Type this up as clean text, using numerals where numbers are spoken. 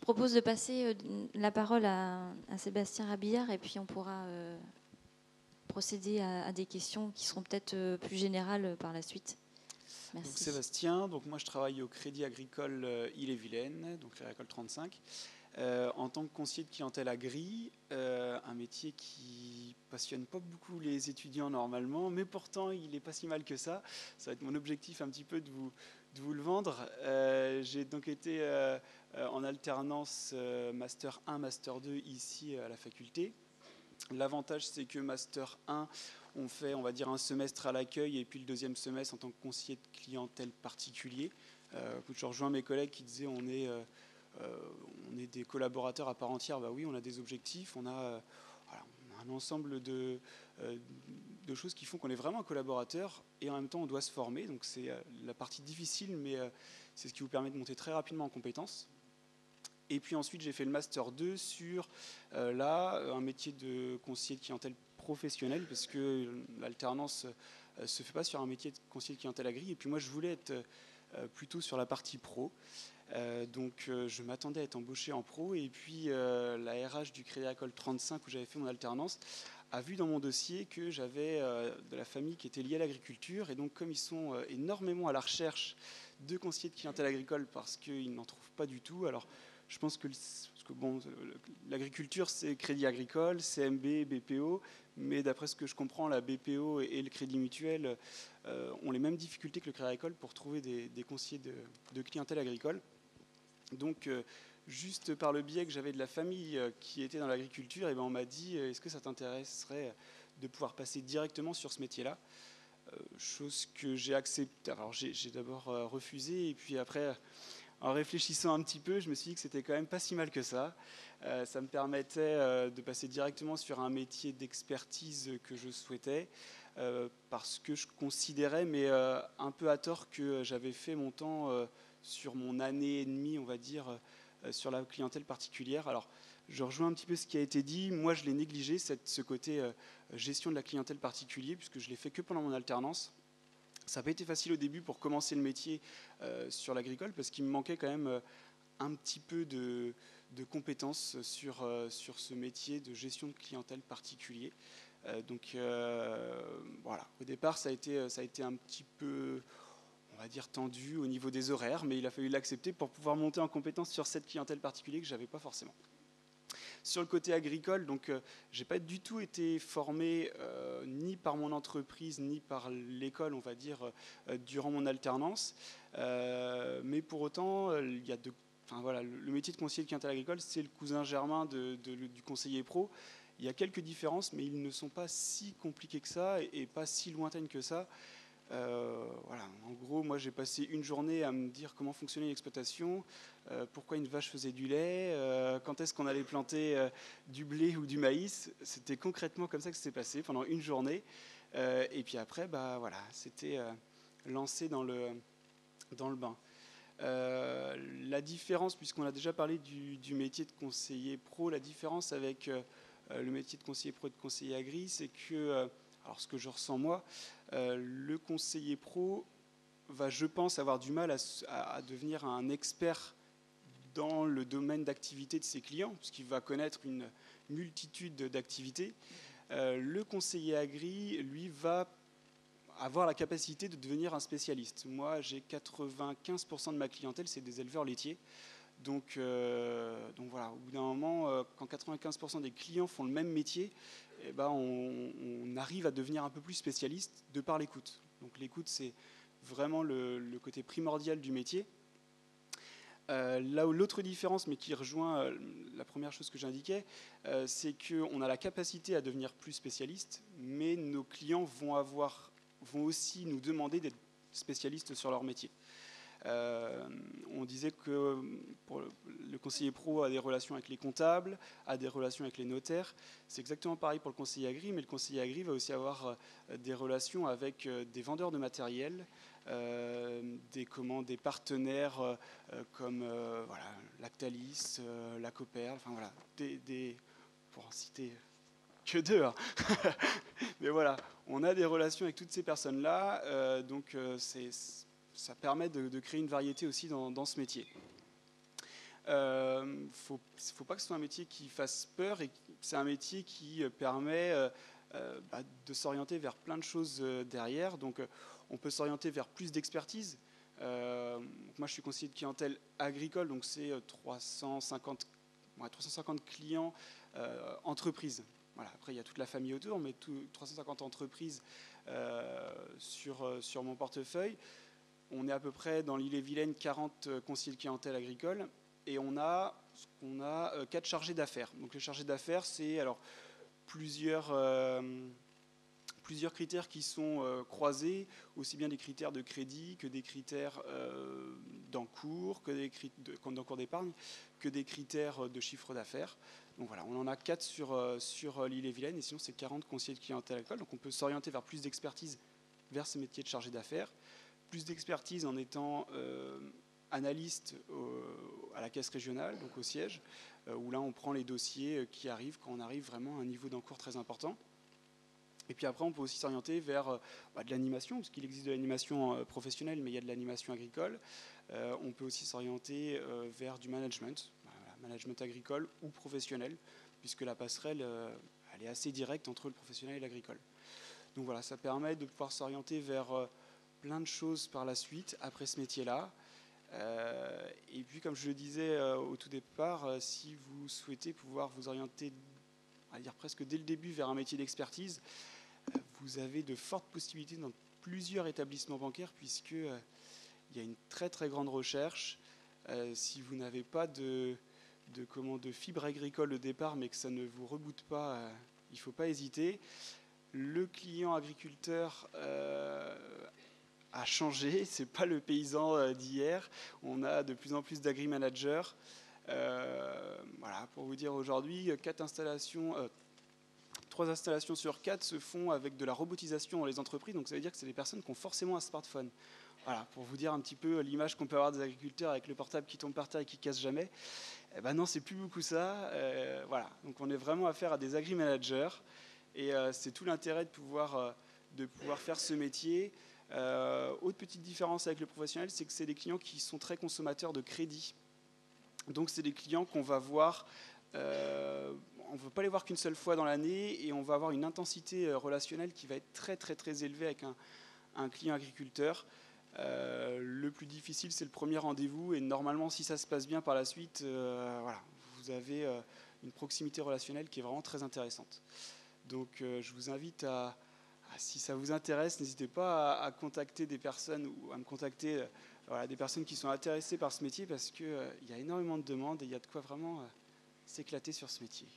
propose de passer la parole à Sébastien Rabillard et puis on pourra procéder à des questions qui seront peut-être plus générales par la suite. Merci. Donc Sébastien, donc moi je travaille au Crédit Agricole Ille-et-Vilaine, donc Crédit Agricole 35, en tant que conseiller de clientèle agri, un métier qui passionne pas beaucoup les étudiants normalement, mais pourtant il n'est pas si mal que ça. Ça va être mon objectif un petit peu de vous le vendre. J'ai donc été en alternance Master 1, Master 2 ici à la faculté. L'avantage, c'est que Master 1, on fait, on va dire, un semestre à l'accueil et puis le deuxième semestre en tant que conseiller de clientèle particulier. Je rejoins mes collègues qui disaient on est des collaborateurs à part entière. Bah oui, on a des objectifs, on a un ensemble de choses qui font qu'on est vraiment un collaborateur et en même temps on doit se former. Donc c'est la partie difficile, mais c'est ce qui vous permet de monter très rapidement en compétences. Et puis ensuite, j'ai fait le Master 2 sur un métier de conseiller de clientèle professionnel, parce que l'alternance ne se fait pas sur un métier de conseiller de clientèle agri. Et puis moi, je voulais être plutôt sur la partie pro. Donc je m'attendais à être embauché en pro. Et puis la RH du Crédit Agricole 35, où j'avais fait mon alternance, a vu dans mon dossier que j'avais de la famille qui était liée à l'agriculture. Et donc comme ils sont énormément à la recherche de conseillers de clientèle agricole parce qu'ils n'en trouvent pas du tout, alors je pense que l'agriculture, c'est Crédit Agricole, CMB, BPO, mais d'après ce que je comprends, la BPO et le Crédit Mutuel ont les mêmes difficultés que le Crédit Agricole pour trouver des conseillers de clientèle agricole. Donc, juste par le biais que j'avais de la famille qui était dans l'agriculture, on m'a dit, est-ce que ça t'intéresserait de pouvoir passer directement sur ce métier-là ? Chose que j'ai acceptée. Alors, j'ai d'abord refusé, et puis après, en réfléchissant un petit peu, je me suis dit que c'était quand même pas si mal que ça. Ça me permettait de passer directement sur un métier d'expertise que je souhaitais, parce que je considérais, mais un peu à tort, que j'avais fait mon temps sur mon année et demie, on va dire, sur la clientèle particulière. Alors, je rejoins un petit peu ce qui a été dit. Moi, je l'ai négligé, ce côté gestion de la clientèle particulière, puisque je l'ai fait que pendant mon alternance. Ça n'a pas été facile au début pour commencer le métier sur l'agricole, parce qu'il me manquait quand même un petit peu de compétences sur ce métier de gestion de clientèle particulier. Donc voilà, au départ ça a été un petit peu, on va dire, tendu au niveau des horaires, mais il a fallu l'accepter pour pouvoir monter en compétence sur cette clientèle particulière que je n'avais pas forcément. Sur le côté agricole, donc j'ai pas du tout été formé ni par mon entreprise ni par l'école, on va dire, durant mon alternance. Mais pour autant, il y a le métier de conseiller de clientèle agricole, c'est le cousin germain du conseiller pro. Il y a quelques différences, mais ils ne sont pas si compliqués que ça et pas si lointaines que ça. Voilà. En gros, moi j'ai passé une journée à me dire comment fonctionnait l'exploitation, pourquoi une vache faisait du lait, quand est-ce qu'on allait planter du blé ou du maïs. C'était concrètement comme ça que ça s'est passé pendant une journée. Et puis après, voilà, c'était lancé dans le bain. La différence, puisqu'on a déjà parlé du métier de conseiller pro, la différence avec le métier de conseiller pro et de conseiller agri, c'est que, alors ce que je ressens moi, le conseiller pro va, je pense, avoir du mal à devenir un expert dans le domaine d'activité de ses clients, puisqu'il va connaître une multitude d'activités. Le conseiller agri, lui, va avoir la capacité de devenir un spécialiste. Moi, j'ai 95% de ma clientèle, c'est des éleveurs laitiers. Donc voilà, au bout d'un moment, quand 95% des clients font le même métier, on arrive à devenir un peu plus spécialiste de par l'écoute. Donc l'écoute, c'est vraiment le côté primordial du métier. Là où l'autre différence, mais qui rejoint la première chose que j'indiquais, c'est qu'on a la capacité à devenir plus spécialiste, mais nos clients vont aussi nous demander d'être spécialistes sur leur métier. On disait que le conseiller pro a des relations avec les comptables, a des relations avec les notaires. C'est exactement pareil pour le conseiller agri, mais le conseiller agri va aussi avoir des relations avec des vendeurs de matériel, des partenaires comme Lactalis, la Coperle, enfin voilà, pour en citer que deux. Hein. Mais voilà, on a des relations avec toutes ces personnes-là, donc ça permet de créer une variété aussi dans ce métier. faut pas que ce soit un métier qui fasse peur, et c'est un métier qui permet de s'orienter vers plein de choses derrière. Donc on peut s'orienter vers plus d'expertise. Moi je suis conseiller de clientèle agricole, donc c'est 350 clients entreprises. Voilà. Après il y a toute la famille autour, mais 350 entreprises sur mon portefeuille. On est à peu près dans l'Ille-et-Vilaine 40 conseillers de clientèle agricole, et on a 4 chargés d'affaires. Donc les chargés d'affaires, c'est alors plusieurs critères qui sont croisés, aussi bien des critères de crédit que des critères d'encours, d'encours d'épargne, que des critères de chiffre d'affaires. Donc voilà, on en a 4 sur l'Ille-et-Vilaine, et sinon c'est 40 conseillers de clientèle agricole. Donc on peut s'orienter vers plus d'expertise vers ce métier de chargé d'affaires, plus d'expertise en étant analyste à la caisse régionale, donc au siège, où là on prend les dossiers qui arrivent quand on arrive vraiment à un niveau d'encours très important. Et puis après on peut aussi s'orienter vers de l'animation, parce qu'il existe de l'animation professionnelle, mais il y a de l'animation agricole. On peut aussi s'orienter vers du management, management agricole ou professionnel, puisque la passerelle elle est assez directe entre le professionnel et l'agricole. Donc voilà, ça permet de pouvoir s'orienter vers plein de choses par la suite après ce métier-là. Et puis comme je le disais au tout départ, si vous souhaitez pouvoir vous orienter, on va dire presque dès le début, vers un métier d'expertise, vous avez de fortes possibilités dans plusieurs établissements bancaires, puisqu'il y a une très très grande recherche. Si vous n'avez pas de fibre agricole au départ, mais que ça ne vous reboute pas, il ne faut pas hésiter. Le client agriculteur a changé, c'est pas le paysan d'hier. On a de plus en plus d'agri-managers. Voilà, pour vous dire, aujourd'hui, 3 installations sur 4 se font avec de la robotisation dans les entreprises. Donc ça veut dire que c'est des personnes qui ont forcément un smartphone. Voilà, pour vous dire un petit peu l'image qu'on peut avoir des agriculteurs avec le portable qui tombe par terre et qui casse jamais. Eh ben non, c'est plus beaucoup ça. Voilà, donc on est vraiment affaire à des agri-managers. Et c'est tout l'intérêt de pouvoir faire ce métier. Autre petite différence avec le professionnel, c'est que c'est des clients qui sont très consommateurs de crédit. Donc c'est des clients qu'on va voir, on ne veut pas les voir qu'une seule fois dans l'année, et on va avoir une intensité relationnelle qui va être très très très élevée avec un client agriculteur. Le plus difficile, c'est le premier rendez-vous, et normalement si ça se passe bien par la suite, voilà, vous avez une proximité relationnelle qui est vraiment très intéressante. Donc je vous invite si ça vous intéresse, n'hésitez pas à contacter des personnes, ou à me contacter, des personnes qui sont intéressées par ce métier, parce qu'il y a énormément de demandes et il y a de quoi vraiment s'éclater sur ce métier.